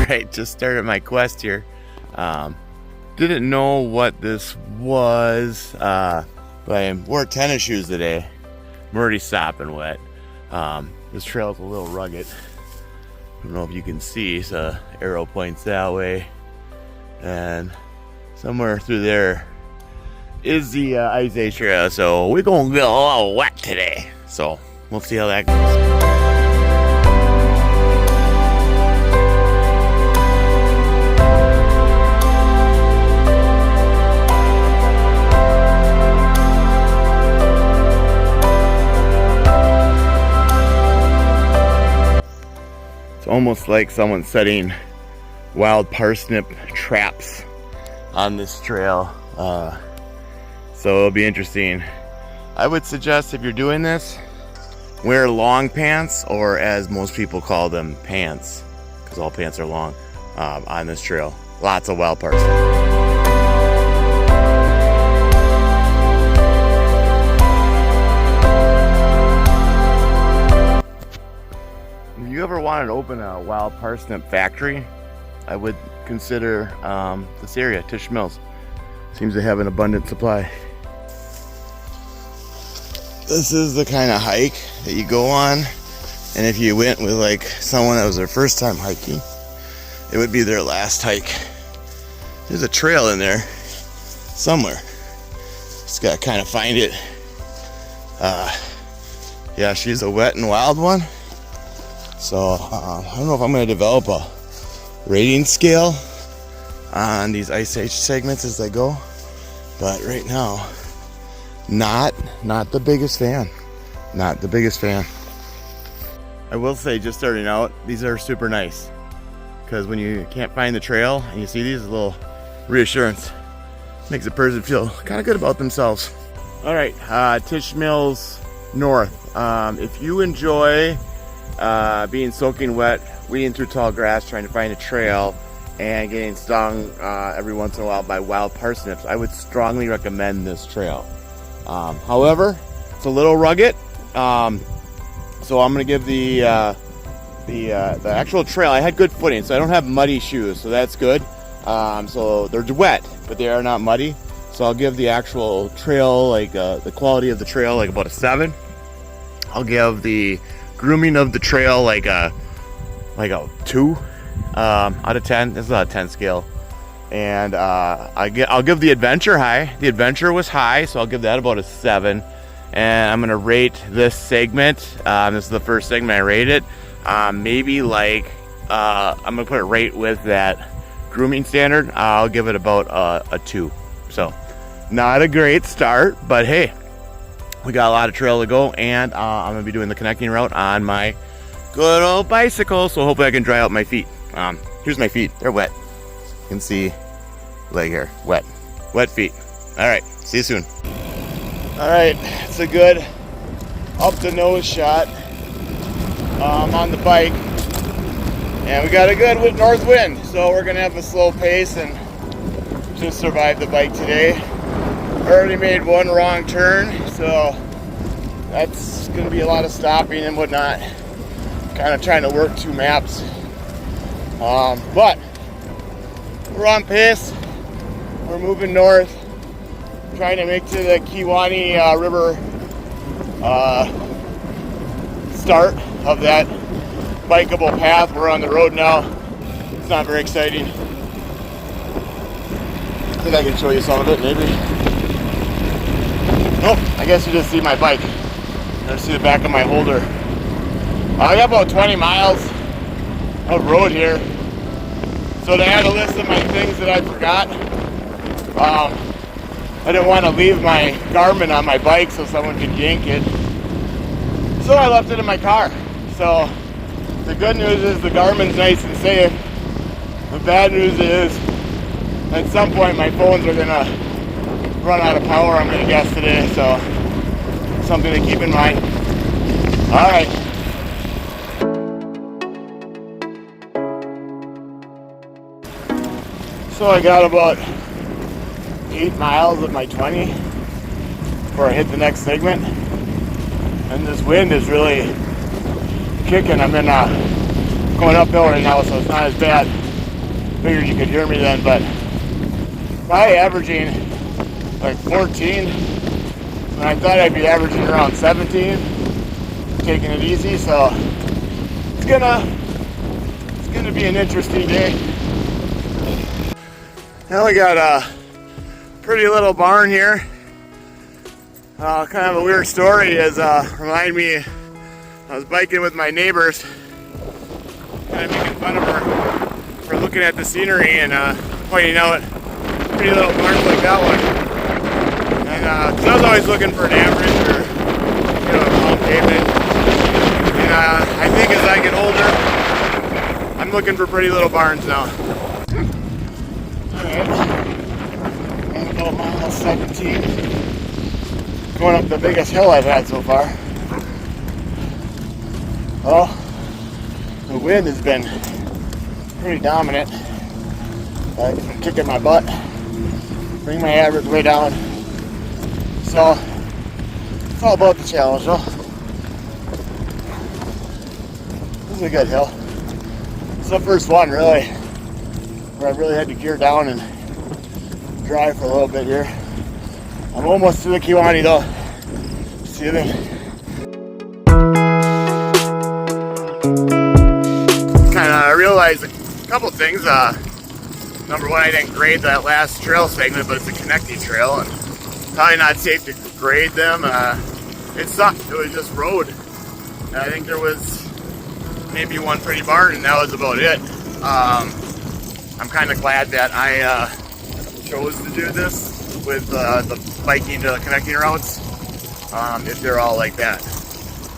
Alright, just started my quest here. Didn't know what this was, but I wore tennis shoes today. I'm already sopping wet. This trail is a little rugged. I don't know if you can see, so arrow points that way. And somewhere through there is the Ice Age trail, so we're gonna get a little wet today. So we'll see how that goes. It's almost like someone setting wild parsnip traps on this trail. So it'll be interesting. I would suggest if you're doing this, wear long pants, or as most people call them, pants, because all pants are long, on this trail. Lots of wild parsnip. If you ever wanted to open a wild parsnip factory, I would consider this area, Tisch Mills. Seems to have an abundant supply. This is the kind of hike that you go on, and if you went with like someone that was their first time hiking, it would be their last hike. There's a trail in there somewhere. Just gotta kind of find it. Yeah, she's a wet and wild one. So I don't know if I'm going to develop a rating scale on these Ice Age segments as they go, but right now, not the biggest fan. Not the biggest fan. I will say, just starting out, these are super nice, because when you can't find the trail and you see these, a little reassurance makes a person feel kind of good about themselves. All right, Tisch Mills North. If you enjoy being soaking wet, wading through tall grass, trying to find a trail, and getting stung every once in a while by wild parsnips, I would strongly recommend this trail. However, it's a little rugged, so I'm going to give the actual trail. I had good footing, so I don't have muddy shoes, so that's good. So they're wet, but they are not muddy. So I'll give the actual trail, like the quality of the trail, like about a 7. I'll give the grooming of the trail like a 2 out of 10. This is a 10 scale. And I'll give the adventure high. The adventure was high, so I'll give that about a 7. And I'm gonna rate this segment. This is the first segment I rated. Maybe like I'm gonna put it right with that grooming standard. I'll give it about a 2. So not a great start, but hey, we got a lot of trail to go, and I'm gonna be doing the connecting route on my good old bicycle. So hopefully I can dry out my feet. Here's my feet. They're wet. You can see leg hair, wet feet. All right, see you soon. All right, it's a good up the nose shot on the bike, and we got a good north wind, so we're gonna have a slow pace and just survive the bike today. Already made one wrong turn, so that's gonna be a lot of stopping and whatnot. Kind of trying to work 2 maps, but we're on pace. We're moving north, trying to make to the Kiwani River start of that bikeable path. We're on the road now. It's not very exciting. I think I can show you some of it, maybe. Nope, I guess you just see my bike. You see the back of my holder. I got about 20 miles of road here. So to add a list of my things that I forgot, I didn't want to leave my Garmin on my bike so someone could yank it. So I left it in my car. So the good news is the Garmin's nice and safe. The bad news is at some point my phones are gonna run out of power, I'm gonna guess today. So something to keep in mind. All right. So I got about 8 miles of my 20 before I hit the next segment, and this wind is really kicking. I'm in going uphill right now, so it's not as bad. Figured you could hear me then, but probably averaging like 14. And I thought I'd be averaging around 17, taking it easy. So it's gonna be an interesting day. Now we got a pretty little barn here. Kind of a weird story is remind me, I was biking with my neighbors, kind of making fun of her for looking at the scenery and pointing out pretty little barns like that one. And 'cause I was always looking for an average or a calm pavement. And I think as I get older, I'm looking for pretty little barns now. Alright, I'm about mile 17. Going up the biggest hill I've had so far. Well, the wind has been pretty dominant. It's been kicking my butt, bring my average way down. So it's all about the challenge, though. This is a good hill. It's the first one, really, where I really had to gear down and drive for a little bit here. I'm almost to the Kiwani though. See you then. I realized a couple things. Number one, I didn't grade that last trail segment, but it's a connecting trail, and probably not safe to grade them. It sucked. It was just road. And I think there was maybe one pretty barn, and that was about it. I'm kind of glad that I chose to do this with the biking to the connecting routes, if they're all like that.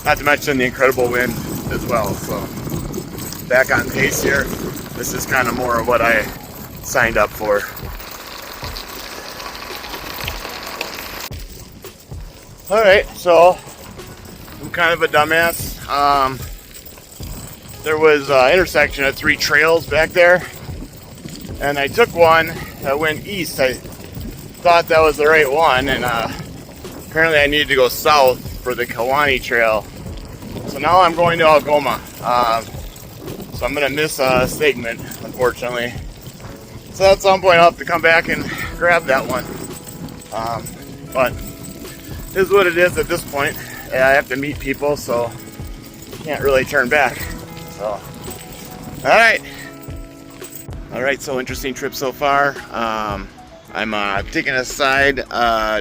Not to mention the incredible wind as well. So back on pace here. This is kind of more of what I signed up for. Alright, so I'm kind of a dumbass. There was an intersection of 3 trails back there, and I took one that went east. I thought that was the right one, and apparently I needed to go south for the Kiwani trail. So now I'm going to Algoma. So I'm going to miss a segment, unfortunately. So at some point I'll have to come back and grab that one. But it is what it is at this point. I have to meet people, so can't really turn back. So, alright, so interesting trip so far. I'm taking a side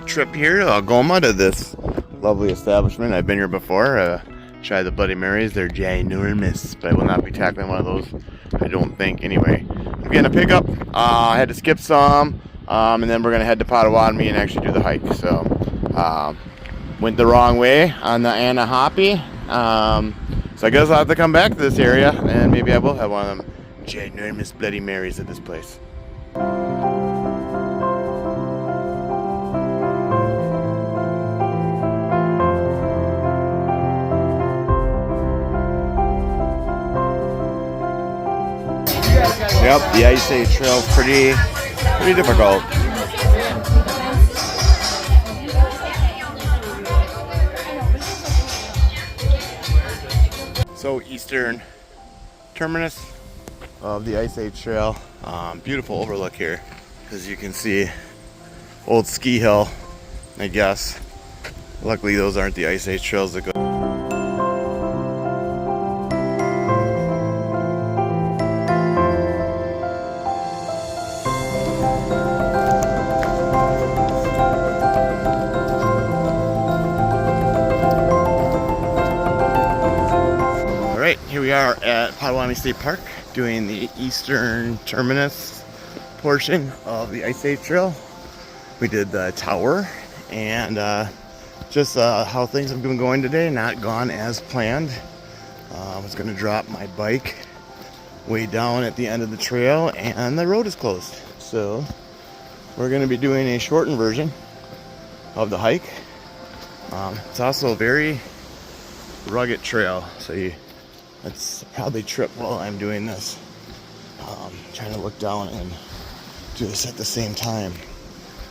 trip here to Algoma to this lovely establishment. I've been here before. Try the Bloody Marys. They're ginormous, but I will not be tackling one of those, I don't think. Anyway, I'm getting a pickup. I had to skip some, and then we're going to head to Potawatomi and actually do the hike. So, went the wrong way on the Anahapi. So I guess I'll have to come back to this area, and maybe I will have one of them ginormous Bloody Marys at this place. Yep, the Ice Age trail is pretty difficult. So eastern terminus of the Ice Age trail. Beautiful overlook here, as you can see. Old ski hill, I guess. Luckily those aren't the Ice Age trails that go. Here we are at Potawatomi State Park doing the eastern terminus portion of the Ice Age Trail. We did the tower, and just how things have been going today, not gone as planned. I was going to drop my bike way down at the end of the trail, and the road is closed. So we're going to be doing a shortened version of the hike. It's also a very rugged trail, so let's probably trip while I'm doing this. Trying to look down and do this at the same time.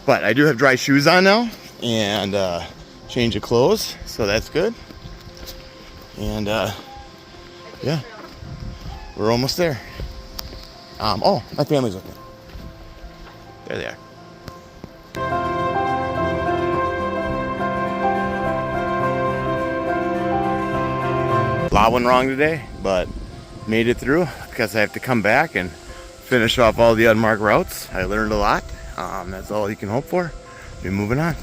But I do have dry shoes on now, and change of clothes, so that's good. And yeah, we're almost there. Oh, my family's with me. There they are. A lot went wrong today, but made it through because I have to come back and finish off all the unmarked routes. I learned a lot. That's all you can hope for. Be moving on.